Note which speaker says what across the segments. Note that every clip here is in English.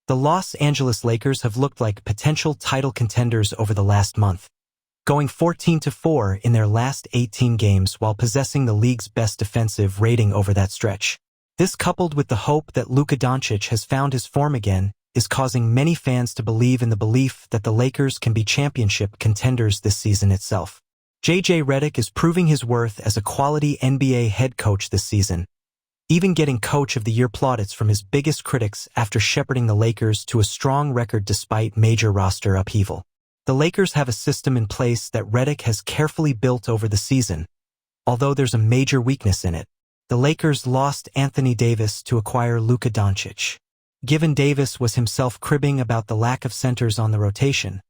Speaker 1: The Los Angeles Lakers have looked like potential title contenders over the last month, going 14-4 in their last 18 games while possessing the league's best defensive rating over that stretch. This, coupled with the hope that Luka Doncic has found his form again, is causing many fans to believe in the belief that the Lakers can be championship contenders this season itself. J.J. Redick is proving his worth as a quality NBA head coach this season, even getting Coach of the Year plaudits from his biggest critics after shepherding the Lakers to a strong record despite major roster upheaval. The Lakers have a system in place that Redick has carefully built over the season, although there's a major weakness in it. The Lakers lost Anthony Davis to acquire Luka Doncic. Given Davis was himself cribbing about the lack of centers on the rotation,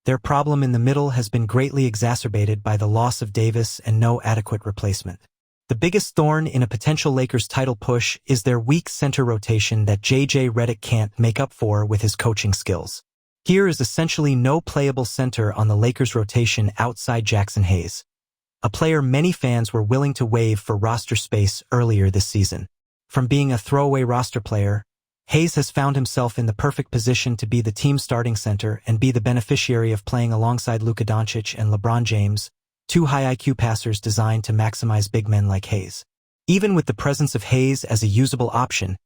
Speaker 1: their problem in the middle has been greatly exacerbated by the loss of Davis and no adequate replacement. The biggest thorn in a potential Lakers title push is their weak center rotation that J.J. Redick can't make up for with his coaching skills. Here is essentially no playable center on the Lakers rotation outside Jackson Hayes, a player many fans were willing to waive for roster space earlier this season. From being a throwaway roster player, Hayes has found himself in the perfect position to be the team's starting center and be the beneficiary of playing alongside Luka Doncic and LeBron James, two high IQ passers designed to maximize big men like Hayes. Even with the presence of Hayes as a usable option,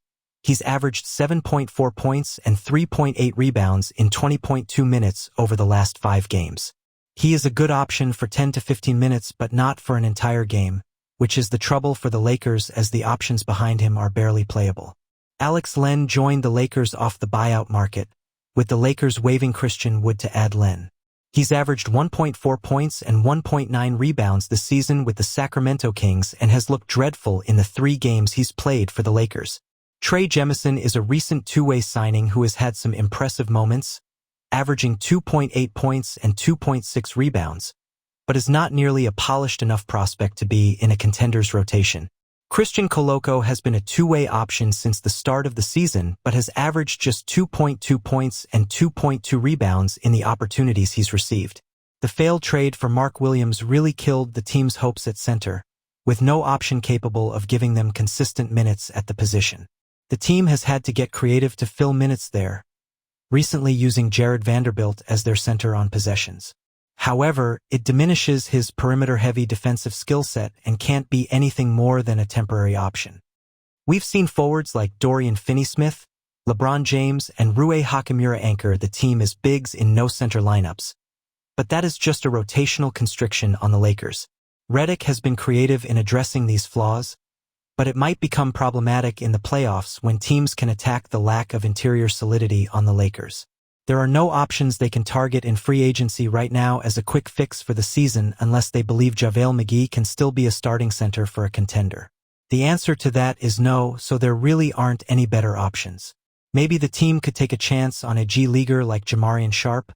Speaker 1: he's averaged 7.4 points and 3.8 rebounds in 20.2 minutes over the last 5 games. He is a good option for 10 to 15 minutes but not for an entire game, which is the trouble for the Lakers as the options behind him are barely playable. Alex Len joined the Lakers off the buyout market, with the Lakers waiving Christian Wood to add Len. He's averaged 1.4 points and 1.9 rebounds this season with the Sacramento Kings and has looked dreadful in the 3 games he's played for the Lakers. Trey Jemison is a recent two-way signing who has had some impressive moments, averaging 2.8 points and 2.6 rebounds, but is not nearly a polished enough prospect to be in a contender's rotation. Christian Koloko has been a two-way option since the start of the season but has averaged just 2.2 points and 2.2 rebounds in the opportunities he's received. The failed trade for Mark Williams really killed the team's hopes at center, with no option capable of giving them consistent minutes at the position. The team has had to get creative to fill minutes there, recently using Jared Vanderbilt as their center on possessions. However, it diminishes his perimeter-heavy defensive skill set and can't be anything more than a temporary option. We've seen forwards like Dorian Finney-Smith, LeBron James, and Rui Hachimura anchor the team as bigs in no-center lineups, but that is just a rotational constriction on the Lakers. Redick has been creative in addressing these flaws, but it might become problematic in the playoffs when teams can attack the lack of interior solidity on the Lakers. There are no options they can target in free agency right now as a quick fix for the season unless they believe JaVale McGee can still be a starting center for a contender. The answer to that is no, so there really aren't any better options. Maybe the team could take a chance on a G-leaguer like Jamarian Sharp,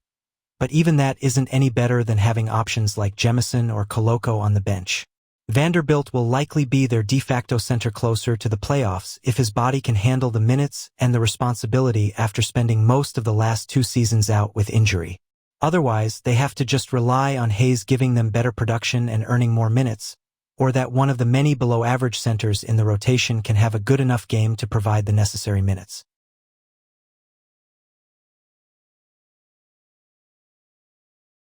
Speaker 1: but even that isn't any better than having options like Jemison or Koloko on the bench. Vanderbilt will likely be their de facto center closer to the playoffs if his body can handle the minutes and the responsibility after spending most of the last 2 seasons out with injury. Otherwise, they have to just rely on Hayes giving them better production and earning more minutes, or that one of the many below-average centers in the rotation can have a good enough game to provide the necessary minutes.